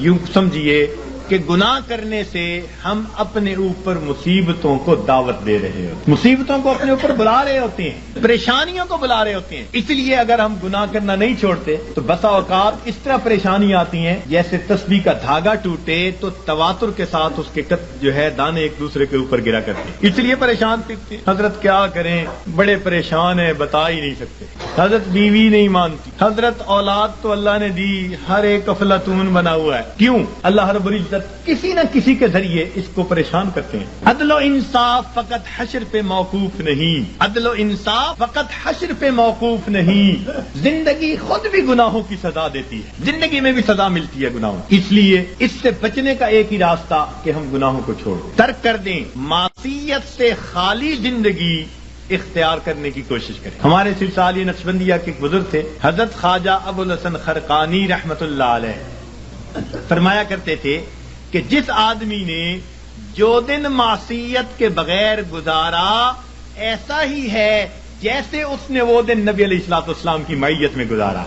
یوں سمجھیے کہ گناہ کرنے سے ہم اپنے اوپر مصیبتوں کو دعوت دے رہے ہوتے ہیں، مصیبتوں کو اپنے اوپر بلا رہے ہوتے ہیں، پریشانیوں کو بلا رہے ہوتے ہیں۔ اس لیے اگر ہم گناہ کرنا نہیں چھوڑتے تو بسا اوقات اس طرح پریشانی آتی ہیں جیسے تسبیح کا دھاگا ٹوٹے تو تواتر کے ساتھ اس کے جو ہے دانے ایک دوسرے کے اوپر گرا کرتے ہیں، اس لیے پریشان پھرتے ہیں۔ حضرت کیا کریں، بڑے پریشان ہیں، بتا ہی نہیں سکتے۔ حضرت بیوی نہیں مانتی، حضرت اولاد تو اللہ نے دی، ہر ایک افلاطون بنا ہوا ہے۔ کیوں؟ اللہ رب العزت کسی نہ کسی کے ذریعے اس کو پریشان کرتے ہیں۔ عدل و انصاف فقط حشر پہ موقوف نہیں، عدل و انصاف فقط حشر پہ موقوف نہیں، زندگی خود بھی گناہوں کی سزا دیتی ہے، زندگی میں بھی سزا ملتی ہے گناہوں۔ اس لیے اس سے بچنے کا ایک ہی راستہ کہ ہم گناہوں کو چھوڑیں، ترک کر دیں، معصیت سے خالی زندگی اختیار کرنے کی کوشش کریں۔ ہمارے سلسلہ علی نقشبندیہ کے ایک بزرگ تھے حضرت خواجہ ابو الحسن خرقانی رحمت اللہ علیہ، فرمایا کرتے تھے کہ جس آدمی نے جو دن معصیت کے بغیر گزارا ایسا ہی ہے جیسے اس نے وہ دن نبی علیہ الصلوۃ والسلام کی معیت میں گزارا۔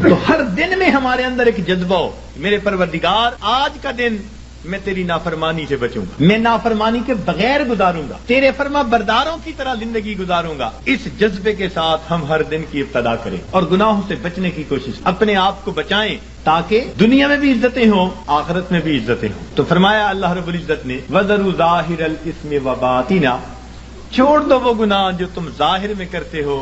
تو ہر دن میں ہمارے اندر ایک جذبہ ہو، میرے پروردگار آج کا دن میں تیری نافرمانی سے بچوں گا، میں نافرمانی کے بغیر گزاروں گا، تیرے فرما برداروں کی طرح زندگی گزاروں گا۔ اس جذبے کے ساتھ ہم ہر دن کی ابتدا کریں اور گناہوں سے بچنے کی کوشش، اپنے آپ کو بچائیں تاکہ دنیا میں بھی عزتیں ہوں، آخرت میں بھی عزتیں ہوں۔ تو فرمایا اللہ رب العزت نے وَذَرُوا ظَاهِرَ الْإِثْمِ وَبَاطِنَهُ، چھوڑ دو وہ گناہ جو تم ظاہر میں کرتے ہو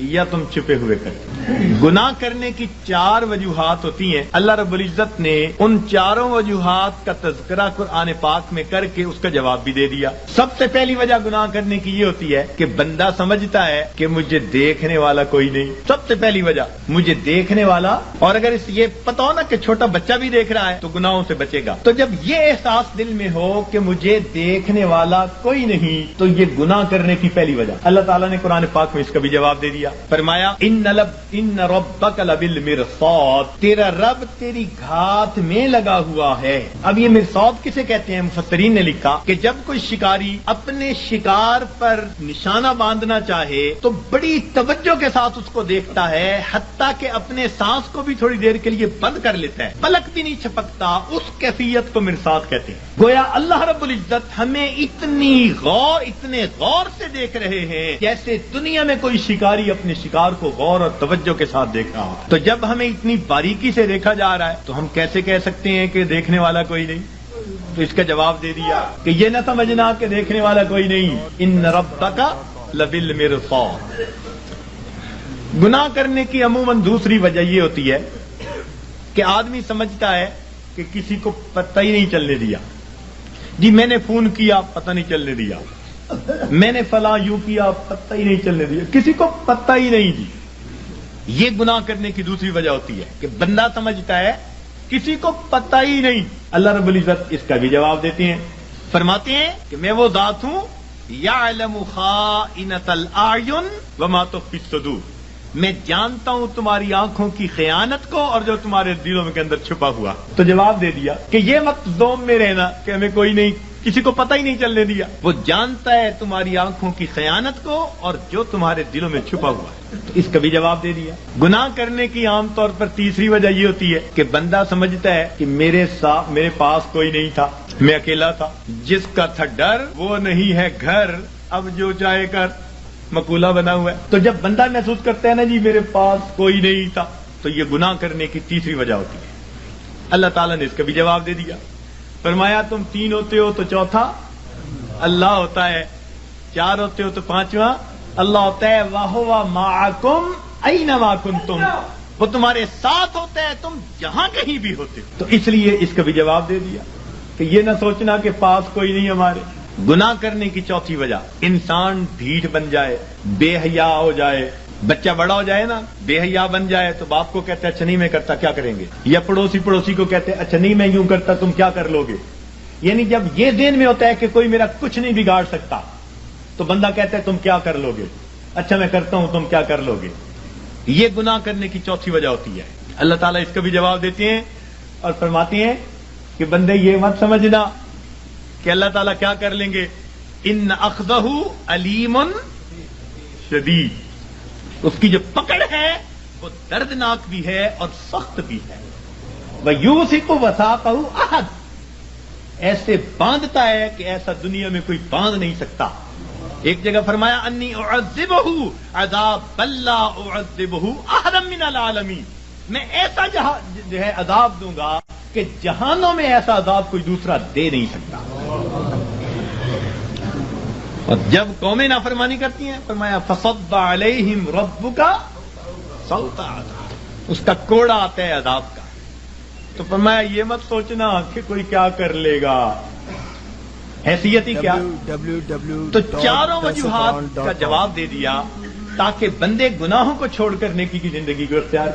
یا تم چھپے ہوئے کرتے ہو۔ گناہ کرنے کی 4 وجوہات ہوتی ہیں، اللہ رب العزت نے ان 4 وجوہات کا تذکرہ قرآن پاک میں کر کے اس کا جواب بھی دے دیا۔ سب سے پہلی وجہ گناہ کرنے کی یہ ہوتی ہے کہ بندہ سمجھتا ہے کہ مجھے دیکھنے والا کوئی نہیں، سب سے پہلی وجہ مجھے دیکھنے والا، اور اگر یہ پتہ ہو نا کہ چھوٹا بچہ بھی دیکھ رہا ہے تو گناہوں سے بچے گا۔ تو جب یہ احساس دل میں ہو کہ مجھے دیکھنے والا کوئی نہیں تو یہ گناہ کرنے کی پہلی وجہ۔ اللہ تعالیٰ نے قرآن پاک میں اس کا بھی جواب دے دیا، فرمایا ان ربک لبالمرصاد، تیرا رب تیری گھات میں لگا ہوا ہے۔ اب یہ مرصاد کسے کہتے ہیں؟ مفسرین نے لکھا کہ جب کوئی شکاری اپنے شکار پر نشانہ باندھنا چاہے تو بڑی توجہ کے ساتھ اس کو دیکھتا ہے، حتیٰ کہ اپنے سانس کو بھی تھوڑی دیر کے لیے بند کر لیتا ہے، پلک بھی نہیں چھپکتا، اس کیفیت کو مرصاد کہتے ہیں۔ گویا اللہ رب العزت ہمیں اتنے غور سے دیکھ رہے ہیں جیسے دنیا میں کوئی شکاری اپنے شکار کو غور اور توجہ کے ساتھ دیکھ رہا ہو۔ تو جب ہمیں اتنی باریکی سے دیکھا جا رہا ہے تو ہم کیسے کہہ سکتے ہیں کہ دیکھنے والا کوئی نہیں؟ تو اس کا جواب دے دیا کہ یہ نہ سمجھنا کہ دیکھنے والا کوئی نہیں، ان ربک لبالمرصاد۔ گناہ کرنے کی عموماً دوسری وجہ یہ ہوتی ہے کہ آدمی سمجھتا ہے کہ کسی کو پتہ ہی نہیں چلنے دیا، جی میں نے فون کیا پتہ نہیں چلنے دیا، میں نے فلاں یوں کیا پتہ ہی نہیں چلنے دیا، کسی کو پتہ ہی نہیں دی۔ یہ گناہ کرنے کی دوسری وجہ ہوتی ہے کہ بندہ سمجھتا ہے کسی کو پتہ ہی نہیں۔ اللہ رب العزت اس کا بھی جواب دیتے ہیں، فرماتے ہیں کہ میں وہ ذات ہوں یعلم خائنۃ الاعین وما تخفی الصدور، میں جانتا ہوں تمہاری آنکھوں کی خیانت کو اور جو تمہارے دلوں کے اندر چھپا ہوا۔ تو جواب دے دیا کہ یہ مت ذوم میں رہنا کہ ہمیں کوئی نہیں، کسی کو پتہ ہی نہیں چلنے دیا، وہ جانتا ہے تمہاری آنکھوں کی خیانت کو اور جو تمہارے دلوں میں چھپا ہوا ہے۔ اس کا بھی جواب دے دیا۔ گناہ کرنے کی عام طور پر تیسری وجہ یہ ہوتی ہے کہ بندہ سمجھتا ہے کہ میرے پاس کوئی نہیں تھا، میں اکیلا تھا، جس کا تھا ڈر وہ نہیں ہے گھر، اب جو چاہے کر، مقولہ بنا ہوا ہے۔ تو جب بندہ محسوس کرتا ہے نا جی میرے پاس کوئی نہیں تھا، تو یہ گناہ کرنے کی تیسری وجہ ہوتی ہے۔ اللہ تعالیٰ نے اس کا بھی جواب دے دیا، فرمایا تم 3 ہوتے ہو تو چوتھا اللہ ہوتا ہے، 4 ہوتے ہو تو 5واں اللہ ہوتا ہے، وَهُوَ مَعَكُمْ أَيْنَمَا كُنْتُمْ، وہ تمہارے ساتھ ہوتا ہے تم جہاں کہیں بھی ہوتے۔ تو اس لیے اس کا بھی جواب دے دیا کہ یہ نہ سوچنا کہ پاس کوئی نہیں ہمارے۔ گناہ کرنے کی چوتھی وجہ، انسان ڈھیٹ بن جائے، بے حیا ہو جائے۔ بچہ بڑا ہو جائے نا، بے حیا بن جائے تو باپ کو کہتا ہے اچھا نہیں میں کرتا کیا کریں گے، یا پڑوسی کو کہتے ہیں اچھا نہیں میں یوں کرتا تم کیا کر لو گے۔ یعنی جب یہ ذہن میں ہوتا ہے کہ کوئی میرا کچھ نہیں بگاڑ سکتا تو بندہ کہتا ہے تم کیا کر لو گے، اچھا میں کرتا ہوں تم کیا کر لو گے۔ یہ گناہ کرنے کی چوتھی وجہ ہوتی ہے۔ اللہ تعالیٰ اس کا بھی جواب دیتے ہیں اور فرماتے ہیں کہ بندے یہ مت سمجھنا کہ اللہ تعالیٰ کیا کر لیں گے، ان اخذہ علیم شدید، اس کی جو پکڑ ہے وہ دردناک بھی ہے اور سخت بھی ہے۔ وَيُوثِقُ وَثَاقَهُ أَحَدٌ، ایسے باندھتا ہے کہ ایسا دنیا میں کوئی باندھ نہیں سکتا. ایک جگہ فرمایا انی اعذبہ عذاب لا اعذبہ احدا من العالمین، میں ایسا جو ہے عذاب دوں گا کہ جہانوں میں ایسا عذاب کوئی دوسرا دے نہیں سکتا. اور جب قومیں نافرمانی کرتی ہیں فرمایا فصب علیہم ربک صوت عذاب، اس کا کوڑا آتا ہے عذاب کا. تو فرمایا یہ مت سوچنا کہ کوئی کیا کر لے گا، حیثیت ہی کیا. تو چاروں وجوہات کا جواب دے دیا تاکہ بندے گناہوں کو چھوڑ کر نیکی کی زندگی کو اختیار